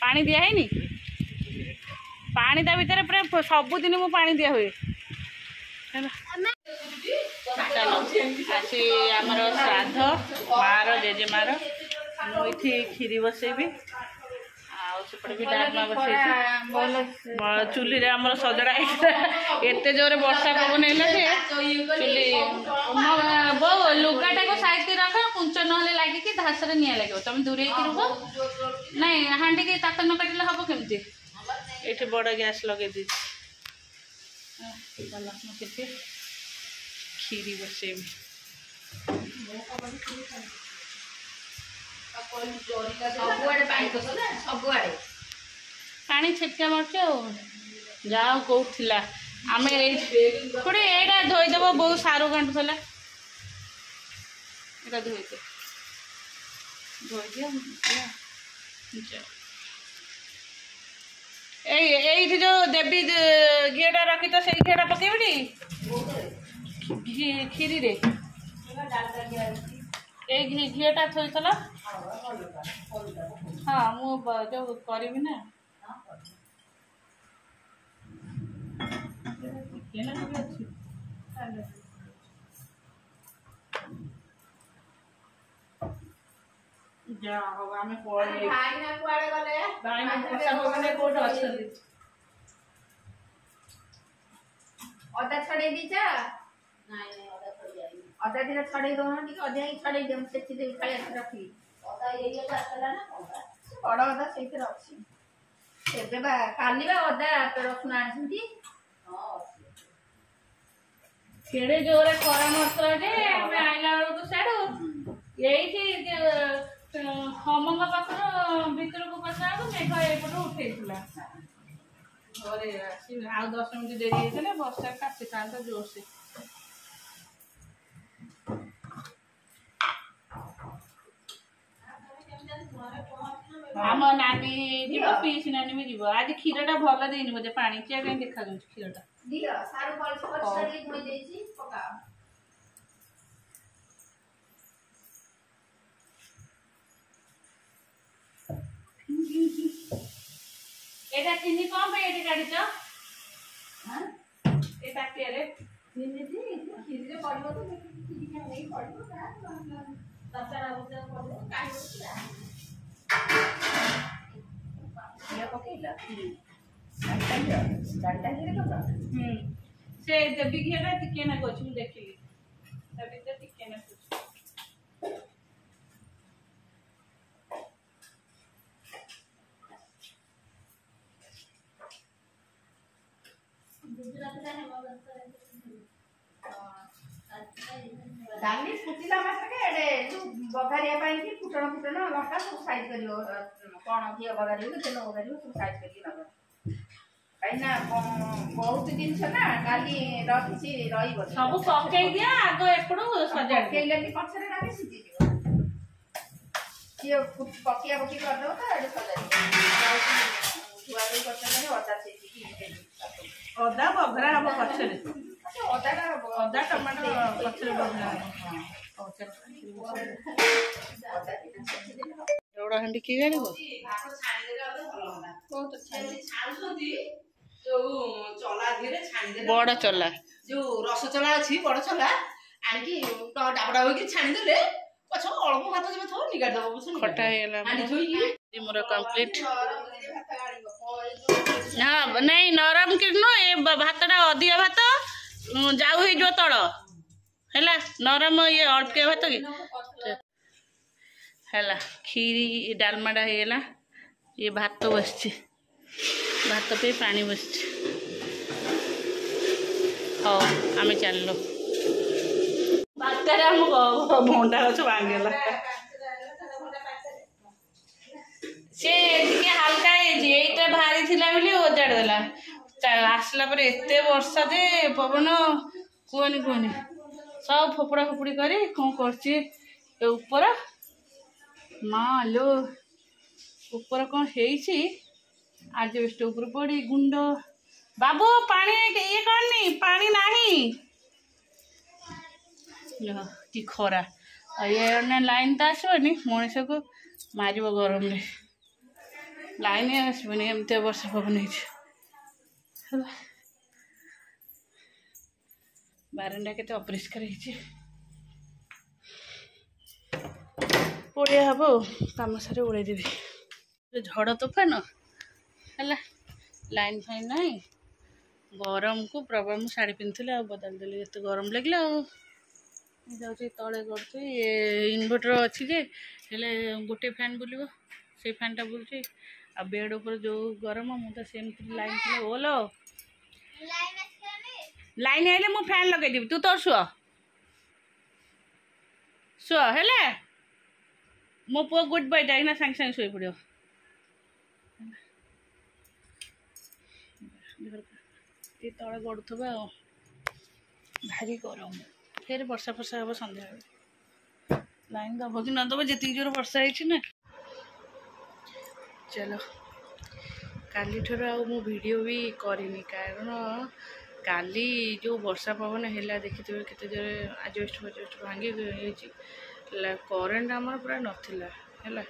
पानी दिया है नी पानी ता भीतर पूरा सबुदिन मु पानी दिया हुए चलो आसी आमर श्राद्ध मार जेजेमार मुझे खीरी बसैबी आउपटे भी डालमा बसै चुली रे आमर सजड़ा एते जोरे वर्षा पवन है चुली बो लुगाटा को साइड रख कुंच ना लगिकी धासरे निया लगे तुम दूरे रुह नाई हांडी की ताक न काटिले हम केमती ये बड़ गैस लगे दी खीरी बसैबी पानी छेचा मार्च जाओ कौला आम थोड़ी यहाँ धोईदेव बहुत सारू काटुला यहाँ धोई जो देवी घीटा रखी तो से घीटा पकेबी खीरी रे घीटा थोल हाँ मुझे करी ना जा हो आम अदा छड़े दीचा अदा दिन छड़े दो अदा ही छड़े दे से खाई रखी अदा ये आसला ना बड़ अदा से अच्छी एबे बा काली बा अदा रसुन आनी केड़े जोरे खरा मरतला जे हमें आइला बेलू तो साडू यही हमंग पाखर भीतर को पचा मेघ एपट उठेला घरे आ 10 मिनट देरी होते बर्षा काटी था जोर से आम नानी जीव पीसी नानी भी जीव आज क्षीरटा भल देनी बोधे पानी चिया कहीं देखा क्षीरटा एटा चिनी कम पे एटी काढिच हां ए ताटिया रे चिनी जी खीरी रे पड़िबो तो खीरी के नहीं पड़िबो तचरा बुझा पड़िबो काढिबो ये पकेला डालटा घिरे तो से देबी घेरा टिके ना कोछ मु देखिली तभी तो टिके ना कुछ डाली फुटिला मात्र के एडे जो बघारिया पाई कि फुटण फुटण लंका सब साइज करियो कोन घिया बघारियो के तेल बघारियो सब साइज करी नब काइना बहुत दिन छ ना काली रखिछि रहिबो सब पकई दिया आगो एपडो सजा केले भी पछरे राखि सिद्धि दियो ये पकिया पकी कर दो तो एडे सजा धुआ भी करते ने अदा से अदा बघरा हम पछरे अदा टमाटर पछरे बघरा एवढा हंडी की गाड़ी को बहुत अच्छा जो चला धीरे छाणी दे बड़ चला जो रस चला अछि बड़ चला आनी डाबडा होई कि छाणी देले पछो अल्प भात जेबे थो निगाड दबो बुझ खटा हेला आनी थोई मोर कंप्लीट हां नहीं नरम किनो ए भातटा अधिया भात जाऊ ही जो तळ हैला नरम ये अल्पके भात कि हैला खीरी डालमाडा हेला ये भात बसछि भात पे पानी बसछि हाँ आम चलो बात्यारे हम भंडा गछ भांगेला से टिके हल्का एटा भारी थिला बोली ओजाड़ देला आसला पर एते वर्षा जे पवन कहनी कहनी सब फोपड़ा फोपड़ी करी कौन कर ऊपर माँ लो ऊपर कौन है आजबेस्ट ऊपर पड़ी गुंड बाबू पानी ये करनी पानी नहीं कि खरा ये लाइन तो आसोनी मनीष को मार गरम रे ଲାଇନ୍ ଆସିବନି ଏମିତିଆ ବର୍ଷା ପବନ ହେଇଛି ହେଲା। ବାରଣ୍ଡା କେତେ ଅପରିଷ୍କାର ହେଇଛି ପୋଡ଼ିଆ ହବ ଆଉ କାମ ସାରି ଓଳେଇଦେବି। ଝଡ଼ ତୋଫାନ ହେଲା ଲାଇନ୍ ଫାଇନ୍ ନାହିଁ ଗରମକୁ ପ୍ରବଳ। ମୁଁ ଶାଢ଼ୀ ପିନ୍ଧୁଥିଲି ଆଉ ବଦଳି ଦେଲି ଏତେ ଗରମ ଲାଗିଲା ଆଉ ଯାଉଛି ତଳେ କରୁଛି। ଇନଭର୍ଟର ଅଛି ଯେ ହେଲେ ଗୋଟେ ଫ୍ୟାନ୍ ବୁଲିବ ସେଇ ଫ୍ୟାନ୍ଟା ବୁଲୁଛି ଆଉ ବେଡ୍ ଉପରେ ଯେଉଁ ଗରମ ମୁଁ ତ ସେମିତି ଲାଇନ୍ ଥିଲେ ଓଲୋ ଲାଇନ୍ ଆଇଲେ ମୁଁ ଫ୍ୟାନ୍ ଲଗେଇଦେବି ତୁ ତୋର ଶୁଅ ହେଲା। ମୋ ପୁଅ ଗୁଡ୍ ବଏଟା ଏଇନା ସାଙ୍ଗେ ସାଙ୍ଗେ ଶୋଇପଡ଼ିବ। ଏ ତଳେ ଗଡ଼ୁଥିବ ଆଉ ଭାରି ଗରମ। ଫେର ବର୍ଷା ଫର୍ଷା ହେବ ସନ୍ଧ୍ୟାବେଳେ ଲାଇନ୍ ଦେବ କି ନ ଦେବ ଯେତିକି ଜୋର ବର୍ଷା ହେଇଛି ନା। ଚାଲ କାଲିଠାରୁ ଆଉ ମୁଁ ଭିଡ଼ିଓ ବି କରିନି କାରଣ କାଲି ଯେଉଁ ବର୍ଷା ପବନ ହେଲା ଦେଖିଥିବେ କେତେ ଜୋରେ ଆଜବେଷ୍ଟ ଫାଜବେଷ୍ଟ ଭାଙ୍ଗି ହେଇଛି ହେଲା। କରେଣ୍ଟ ଆମର ପୁରା ନଥିଲା ହେଲା।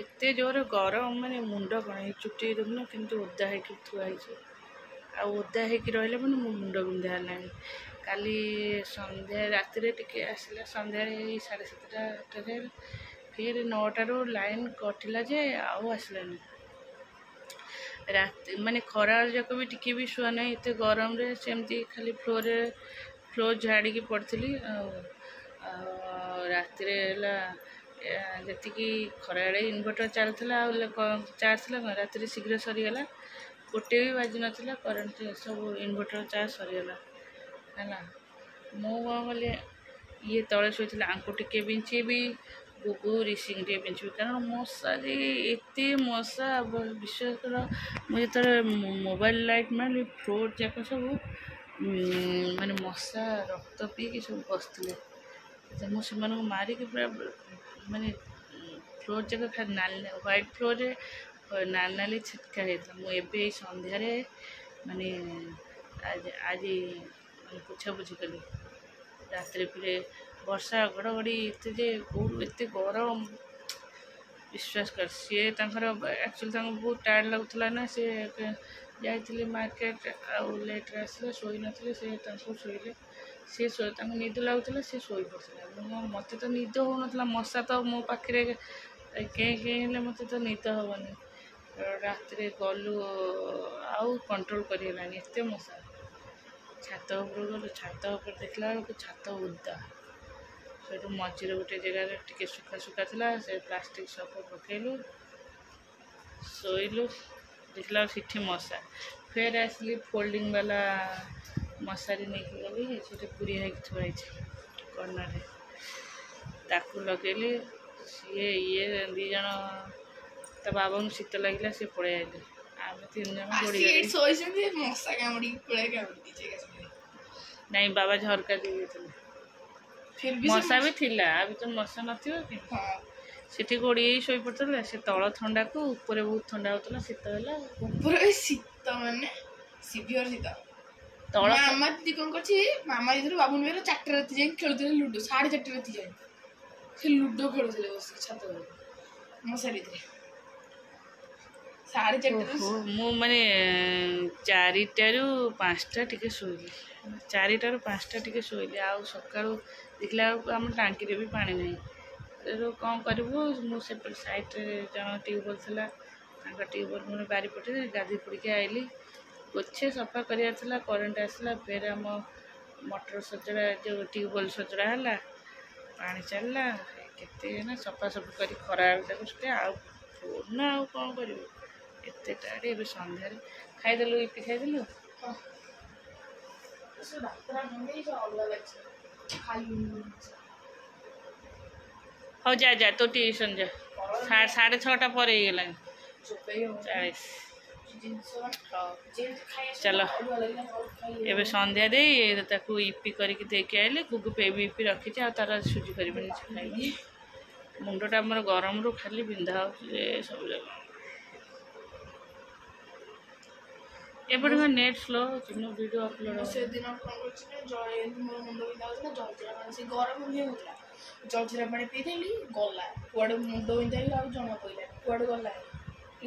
ଏତେ ଜୋରେ ଗରମ ମାନେ ମୁଣ୍ଡ କଣ ହେଇ ଚୁଟି ଦେଖୁନ କେମିତି ଓଦା ହେଇକି ଥୁଆ ହେଇଛି ଆଉ ଓଦା ହେଇକି ରହିଲେ ମାନେ ମୋ ମୁଣ୍ଡ ବିନ୍ଧା ହେଲାଣି। କାଲି ସନ୍ଧ୍ୟା ରାତିରେ ଟିକେ ଆସିଲା ସନ୍ଧ୍ୟାରେ 7:30-8ଟାରେ ଫେର 9ଟାରୁ ଲାଇନ୍ କଟିଲା ଯେ ଆଉ ଆସିଲାନି। ରାତି ମାନେ ଖରାବେଳ ଯାକ ବି ଟିକେ ବି ଶୁଆ ନାହିଁ ଏତେ ଗରମରେ ସେମିତି ଖାଲି ଫ୍ଲୋର୍ ଝାଡ଼ିକି ପଡ଼ିଥିଲି ଆଉ ରାତିରେ ହେଲା ଯେତିକି ଖରାବେଳେ ଇନଭର୍ଟର ଚାଲିଥିଲା ଆଉ ଚାର୍ଜ ଥିଲା କ'ଣ ରାତିରେ ଶୀଘ୍ର ସରିଗଲା। 1 ବି ବାଜି ନଥିଲା କରେଣ୍ଟ ସବୁ ଇନଭର୍ଟର ଚାର୍ଜ ସରିଗଲା ହେଲା। ମୁଁ କ'ଣ କଲି ଇଏ ତଳେ ଶୋଇଥିଲା ଆଙ୍କୁ ଟିକେ ବିଞ୍ଚିବି ଗୁଗୁ ରିସିଙ୍ଗ ଟିକେ ବିଞ୍ଚିବି କାରଣ ମଶା ଯେ ଏତେ ମଶା ବିଶ୍ୱାସ କର। ମୁଁ ଯେତେବେଳେ ମୋବାଇଲ ଲାଇଟ୍ ମାରିଲି ଫ୍ଲୋର୍ ଯାକ ସବୁ ମାନେ ମଶା ରକ୍ତ ପିଇକି ସବୁ ବସିଥିଲେ। ମୁଁ ସେମାନଙ୍କୁ ମାରିକି ପୁରା ମାନେ ଫ୍ଲୋର୍ ଯାକ ଖାଲି ନାଲି ହ୍ୱାଇଟ୍ ଫ୍ଲୋର୍ରେ ନାଲି ଛିଟକା ହେଇଥିଲା। ମୁଁ ଏବେ ଏଇ ସନ୍ଧ୍ୟାରେ ମାନେ ଆଜି ମାନେ ପୋଛାପୋଛି କଲି। ରାତିରେ ଫେରେ ବର୍ଷା ଘଡ଼ଘଡ଼ି ଏତେ ଯେ ଏତେ ଗରମ ବିଶ୍ୱାସ କର। ସିଏ ତାଙ୍କର ଆକ୍ଚୁଆଲି ତାଙ୍କୁ ବହୁତ ଟାୟାର୍ଡ଼ ଲାଗୁଥିଲା ନା ସେ ଯାଇଥିଲେ ମାର୍କେଟ ଆଉ ଲେଟ୍ରେ ଆସିଲେ ଶୋଇନଥିଲେ ସେ ତାଙ୍କୁ ଶୋଇଲେ ସିଏ ତାଙ୍କୁ ନିଦ ଲାଗୁଥିଲା ସେ ଶୋଇପଡ଼ିଥିଲା। ମୋତେ ତ ନିଦ ହେଉନଥିଲା ମଶା ତ ମୋ ପାଖରେ କେଁ ହେଲେ ମୋତେ ତ ନିଦ ହେବନି। ରାତିରେ ଗଲୁ ଆଉ କଣ୍ଟ୍ରୋଲ୍ କରିହେଲାନି ଏତେ ମଶା। ଛାତ ଉପରକୁ ଗଲୁ ଛାତ ଉପରେ ଦେଖିଲା ବେଳକୁ ଛାତ ଓଦା। ସେଠୁ ମଝିରେ ଗୋଟେ ଜାଗାରେ ଟିକେ ଶୁଖା ଥିଲା ସେ ପ୍ଲାଷ୍ଟିକ୍ ସପ ପକେଇଲୁ ଶୋଇଲୁ ଦେଖିଲା ବେଳକୁ ସେଠି ମଶା। ଫେର ଆସିଲି ଫୋଲ୍ଡିଂ ବାଲା ମଶାରୀ ନେଇକି ଗଲି ସେଠି ପୁରିଆ ହେଇକି ଥୁଆ ହେଇଛି କର୍ଣ୍ଣରରେ ତାକୁ ଲଗେଇଲି। ସିଏ ଇଏ 2 ଜଣ ତା ବାବାଙ୍କୁ ଶୀତ ଲାଗିଲା ସେ ପଳେଇ ଆସିଲେ ଆମେ 3 ଜଣ ନାଇଁ ବାବା ଝରକା ଦେଇଥିଲେ ମଶା ବି ଥିଲା ଆ ଭିତରେ ମଶା ନଥିବ କି ସେଠି ଗୋଡ଼ିଏ ଶୋଇପଡ଼ିଥିଲେ। ସେ ତଳ ଥଣ୍ଡାକୁ ଉପରେ ବହୁତ ଥଣ୍ଡା ହେଉଥିଲା ଶୀତ ହେଲା ଉପରେ ଶୀତ ମାନେ ସିଭିୟର ଶୀତ। ତଳ ମାମା ଦିଦି କ'ଣ କରୁଛି ମାମା ଦିଦିର ବାବୁନ ଭାଇର 4ଟା ରାତି ଯାଇ ଖେଳୁଥିଲେ ଲୁଡୋ 4:30 ରାତି ଯାଏ ସେ ଲୁଡୋ ଖେଳୁଥିଲେ ବସିକି ଛାତ ଉପରେ ମଶାରୀରେ 4:30। ମୁଁ ମାନେ 4ଟାରୁ 5ଟା ଟିକେ ଶୋଇଲି 4ଟାରୁ 5ଟା ଟିକେ ଶୋଇଲି ଆଉ ସକାଳୁ ଦେଖିଲା ବେଳକୁ ଆମ ଟାଙ୍କିରେ ବି ପାଣି ନାହିଁ। କ'ଣ କରିବୁ ମୁଁ ସେପଟେ ସାଇଡ଼୍ରେ ଜଣ ଟ୍ୟୁବୱେଲ୍ ଥିଲା ତାଙ୍କ ଟ୍ୟୁବୱେଲ୍ ମୁଁ ବାରିପଟେ ଗାଧୋଇ ପଡ଼ିକି ଆଇଲି। ପୋଛେ ସଫା କରିବାର ଥିଲା କରେଣ୍ଟ ଆସିଲା ଫେର ଆମ ମଟର ସଜଡ଼ା ଯେଉଁ ଟ୍ୟୁବୱେଲ୍ ସଜଡ଼ା ହେଲା ପାଣି ଚାଲିଲା କେତେ ନା ସଫାସଫି କରି ଖରାବେଳେ ତାକୁ ସେଟା ଆଉ ନା ଆଉ କ'ଣ କରିବୁ ଏତେ ଟାୟାର୍ଡ଼। ଏବେ ସନ୍ଧ୍ୟାରେ ଖାଇଦେଲୁ ଇପି ଖାଇଦେଲୁ ହଉ ଯା ତୋ ଟ୍ୟୁସନ୍ ଯା 6:30 ପରେ ହେଇଗଲାଣି 40। ଚାଲ ଏବେ ସନ୍ଧ୍ୟା ଦେଇ ତାକୁ ଇପି କରିକି ଦେଇକି ଆଇଲି ଗୁଗୁ ବି ଇପି ରଖିଛି ଆଉ ତାର ସୁଜି କରିବନି ଖାଇବି। ମୁଣ୍ଡଟା ଆମର ଗରମରୁ ଖାଲି ବିନ୍ଧା ହେଉଛି ଯେ ସବୁ ଜାଗା। ଏପଟେ କ'ଣ ନେଟ୍ ସ୍ଲୋ ହେଉଛି ମୋ ଭିଡ଼ିଓ ଅପଲୋଡ଼ ସେଦିନ କ'ଣ କରୁଛି ନା ମୋର ମୁଣ୍ଡ ବିନ୍ଧା ହେଉଥିଲା ଜଳଜିରା ପାଣି ସେ ଗରମ ବି ହେଉଥିଲା ଜଳଜିରା ପାଣି ପିଇଦେଲି ଗଲା କୁଆଡ଼େ ମୁଣ୍ଡ ବିନ୍ଧା ହେଲି ଆଉ ଜଣା ପଡ଼ିଲାନି କୁଆଡ଼େ ଗଲା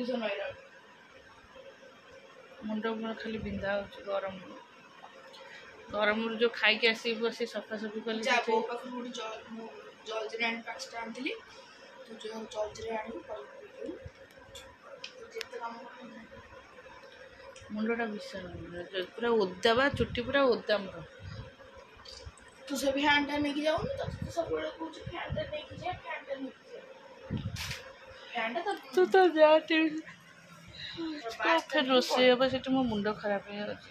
କନଫ୍ୟୁଜନ୍ ହଇରାଣ। ମୁଣ୍ଡ ମୋର ଖାଲି ବିନ୍ଧା ହେଉଛି ଗରମରୁ ଯେଉଁ ଖାଇକି ଆସିକି ବସି ସଫାସଫି କଲି ଯା ବୋଉ ପାଖରୁ ଗୋଟେ ମୁଁ ଜଲ୍ଦିରେ ଆଣି 5ଟା ଆଣିଥିଲି। ତୁ ଯେଉଁ ଜଲ୍ଦିରେ ଆଣିବୁ ଯେତେ କାମ ମୁଣ୍ଡଟା ବିଶାଳ ପୁରା ଓଦା ବା ଚୁଟି ପୁରା ଓଦା ମୋର। ତୁ ସେ ଫ୍ୟାନ୍ଟା ନେଇକି ଯାଉନୁ ତ ସବୁବେଳେ କହୁଛୁ ଫ୍ୟାନ୍ଟା ନେଇକି ଯା ଫ୍ୟାନ୍ଟା ନେଇକି ଯା। ଫ୍ୟାନ୍ଟା ତୁ ତ ଯା ଫେର ରୋଷେଇ ହେବ ସେଠି ମୋ ମୁଣ୍ଡ ଖରାପ ହେଇଯାଉଛି।